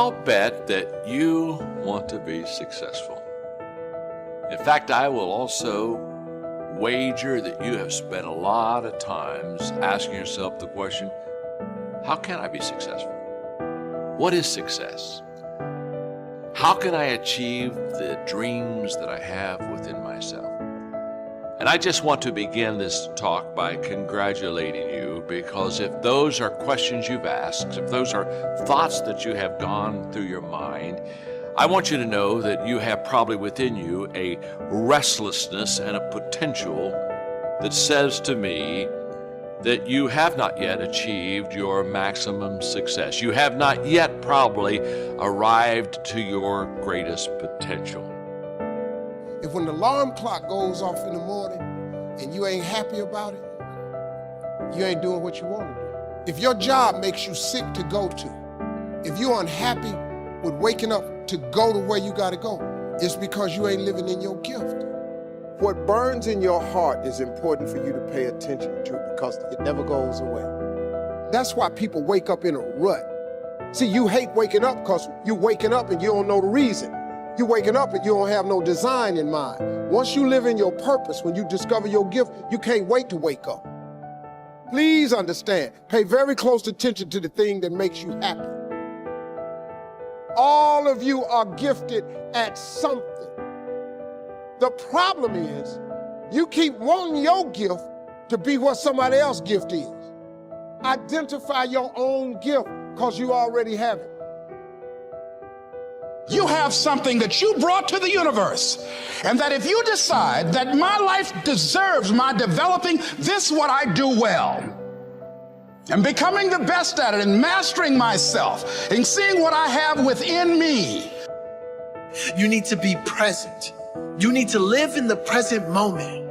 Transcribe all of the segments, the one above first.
I'll bet that you want to be successful. In fact, I will also wager that you have spent a lot of times asking yourself the question, how can I be successful? What is success? How can I achieve the dreams that I have within myself? And I just want to begin this talk by congratulating you, because if those are questions you've asked, if those are thoughts that you have gone through your mind, I want you to know that you have probably within you a restlessness and a potential that says to me that you have not yet achieved your maximum success. You have not yet probably arrived to your greatest potential. If when the alarm clock goes off in the morning and you ain't happy about it, you ain't doing what you want to do. If your job makes you sick to go to, if you're unhappy with waking up to go to where you got to go, it's because you ain't living in your gift. What burns in your heart is important for you to pay attention to, because it never goes away. That's why people wake up in a rut. See, you hate waking up because you waking up and you don't know the reason. You waking up and you don't have no design in mind. Once you live in your purpose, when you discover your gift, you can't wait to wake up. Please understand, pay very close attention to the thing that makes you happy. All of you are gifted at something. The problem is, you keep wanting your gift to be what somebody else's gift is. Identify your own gift, because you already have it. You have something that you brought to the universe, and that if you decide that my life deserves my developing this what I do well, and becoming the best at it, and mastering myself, and seeing what I have within me. You need to be present. You need to live in the present moment.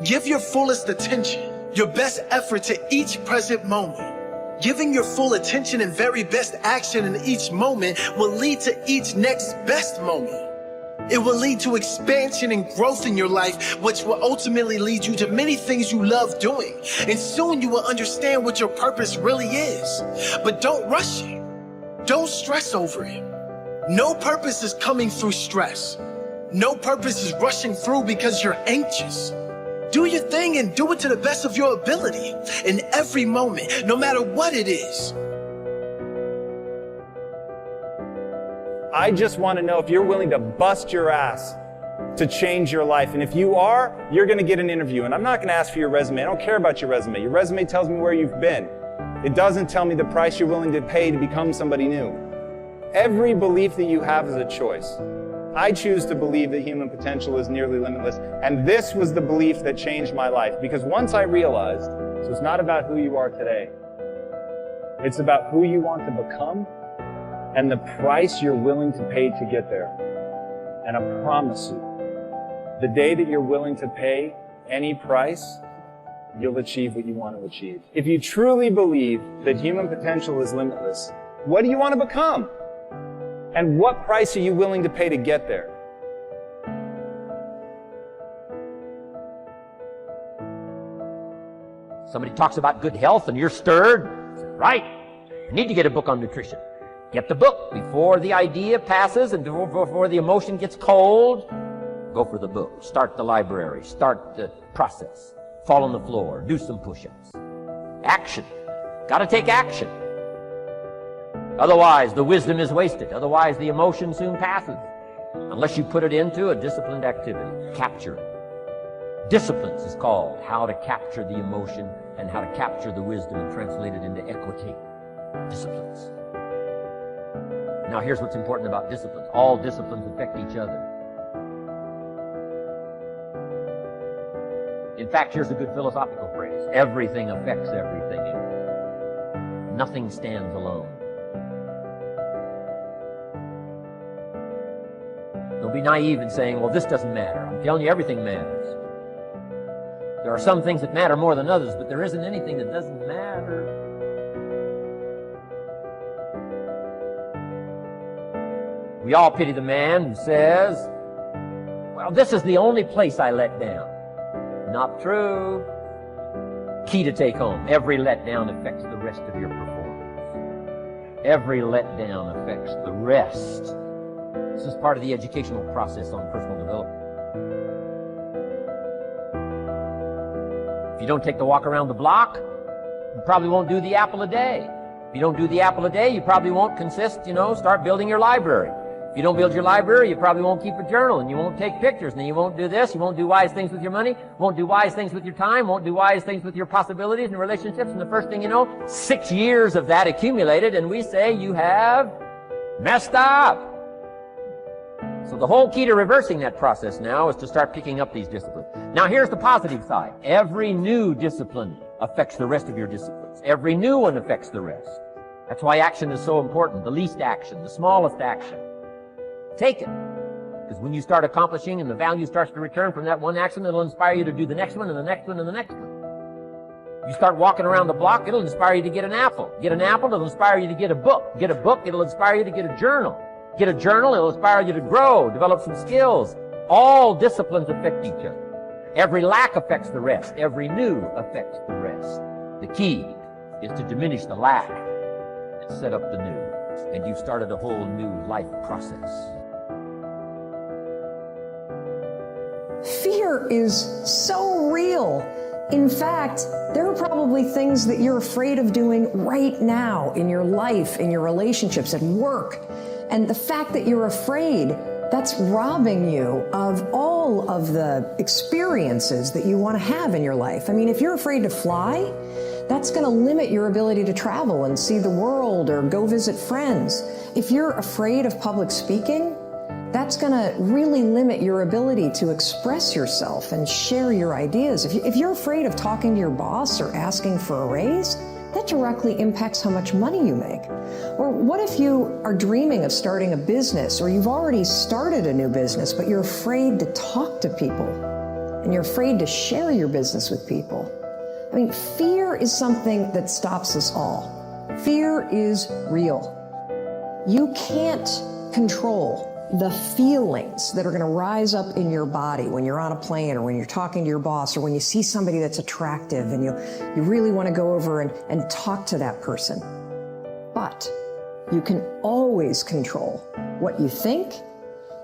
Give your fullest attention, your best effort to each present moment. Giving your full attention and very best action in each moment will lead to each next best moment. It will lead to expansion and growth in your life, which will ultimately lead you to many things you love doing. And soon you will understand what your purpose really is. But don't rush it. Don't stress over it. No purpose is coming through stress. No purpose is rushing through because you're anxious. Do your thing and do it to the best of your ability in every moment, no matter what it is. I just want to know if you're willing to bust your ass to change your life. And if you are, you're going to get an interview. And I'm not going to ask for your resume. I don't care about your resume. Your resume tells me where you've been. It doesn't tell me the price you're willing to pay to become somebody new. Every belief that you have is a choice. I choose to believe that human potential is nearly limitless, and this was the belief that changed my life. Because once I realized, so it's not about who you are today, it's about who you want to become and the price you're willing to pay to get there. And I promise you, the day that you're willing to pay any price, you'll achieve what you want to achieve. If you truly believe that human potential is limitless, what do you want to become? And what price are you willing to pay to get there? Somebody talks about good health and you're stirred. Right. You need to get a book on nutrition. Get the book before the idea passes and before the emotion gets cold. Go for the book. Start the library. Start the process. Fall on the floor. Do some push-ups. Action. Got to take action. Otherwise, the wisdom is wasted. Otherwise, the emotion soon passes. Unless you put it into a disciplined activity. Capture it. Disciplines is called how to capture the emotion and how to capture the wisdom and translate it into equity. Disciplines. Now, here's what's important about disciplines. All disciplines affect each other. In fact, here's a good philosophical phrase. Everything affects everything. Nothing stands alone. Don't be naive in saying, well, this doesn't matter. I'm telling you, everything matters. There are some things that matter more than others, but there isn't anything that doesn't matter. We all pity the man who says, well, this is the only place I let down. Not true. Key to take home. Every letdown affects the rest of your performance. Every letdown affects the rest. This is part of the educational process on personal development. If you don't take the walk around the block, you probably won't do the apple a day. If you don't do the apple a day, you probably won't start building your library. If you don't build your library, you probably won't keep a journal, and you won't take pictures, and then you won't do this, you won't do wise things with your money, won't do wise things with your time, won't do wise things with your possibilities and relationships, and the first thing you know, 6 years of that accumulated, and we say you have messed up. So the whole key to reversing that process now is to start picking up these disciplines. Now here's the positive side. Every new discipline affects the rest of your disciplines. Every new one affects the rest. That's why action is so important. The least action, the smallest action. Take it. Because when you start accomplishing and the value starts to return from that one action, it'll inspire you to do the next one and the next one and the next one. You start walking around the block, it'll inspire you to get an apple. Get an apple, it'll inspire you to get a book. Get a book, it'll inspire you to get a journal. Get a journal, it'll inspire you to grow, develop some skills. All disciplines affect each other. Every lack affects the rest. Every new affects the rest. The key is to diminish the lack and set up the new. And you've started a whole new life process. Fear is so real. In fact, there are probably things that you're afraid of doing right now in your life, in your relationships, at work. And the fact that you're afraid, that's robbing you of all of the experiences that you want to have in your life. I mean, if you're afraid to fly, that's going to limit your ability to travel and see the world or go visit friends. If you're afraid of public speaking, that's going to really limit your ability to express yourself and share your ideas. If you're afraid of talking to your boss or asking for a raise, that directly impacts how much money you make. Or what if you are dreaming of starting a business, or you've already started a new business, but you're afraid to talk to people, and you're afraid to share your business with people? I mean, fear is something that stops us all. Fear is real. You can't control the feelings that are going to rise up in your body when you're on a plane, or when you're talking to your boss, or when you see somebody that's attractive and you really want to go over and talk to that person. But you can always control what you think,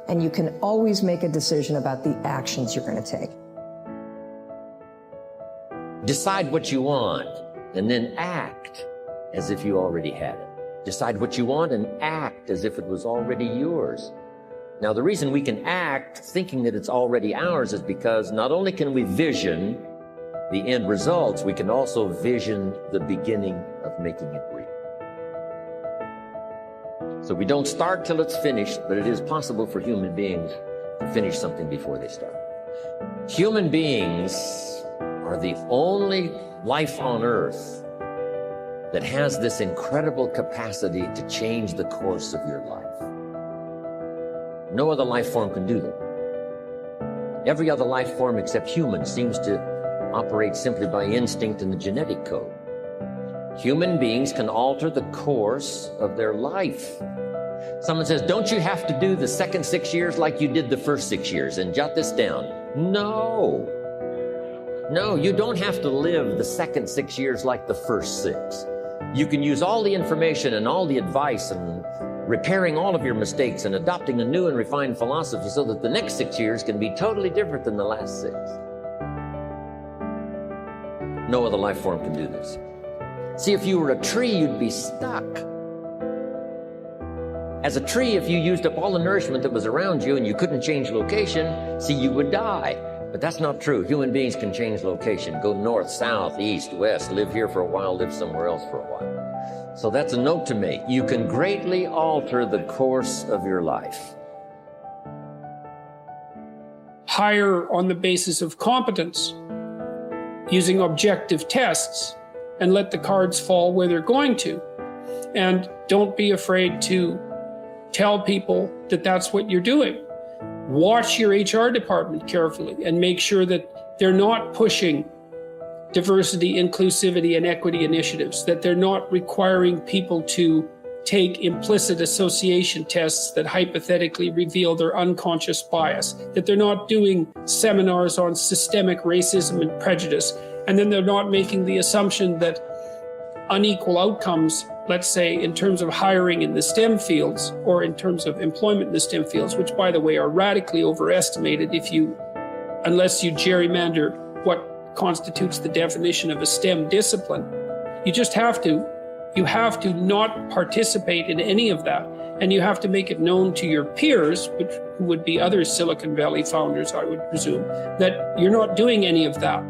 and you can always make a decision about the actions you're going to take. Decide what you want and then act as if you already had it. Decide what you want and act as if it was already yours. Now, the reason we can act thinking that it's already ours is because not only can we vision the end results, we can also vision the beginning of making it real. So we don't start till it's finished, but it is possible for human beings to finish something before they start. Human beings are the only life on earth that has this incredible capacity to change the course of your life. No other life form can do that. Every other life form except humans seems to operate simply by instinct and the genetic code. Human beings can alter the course of their life. Someone says, don't you have to do the second 6 years like you did the first 6 years? And jot this down. No. No, you don't have to live the second 6 years like the first 6. You can use all the information and all the advice and repairing all of your mistakes and adopting a new and refined philosophy so that the next 6 years can be totally different than the last 6. No other life form can do this. See, if you were a tree, you'd be stuck. As a tree, if you used up all the nourishment that was around you and you couldn't change location, see, you would die. But that's not true. Human beings can change location, go north, south, east, west, live here for a while, live somewhere else for a while. So that's a note to make. You can greatly alter the course of your life. Hire on the basis of competence, using objective tests, and let the cards fall where they're going to. And don't be afraid to tell people that that's what you're doing. Watch your HR department carefully and make sure that they're not pushing diversity, inclusivity, and equity initiatives, that they're not requiring people to take implicit association tests that hypothetically reveal their unconscious bias, that they're not doing seminars on systemic racism and prejudice, and then they're not making the assumption that unequal outcomes, let's say in terms of hiring in the STEM fields or in terms of employment in the STEM fields, which by the way are radically overestimated unless you gerrymander what constitutes the definition of a STEM discipline. You have to not participate in any of that. And you have to make it known to your peers, who would be other Silicon Valley founders, I would presume, that you're not doing any of that.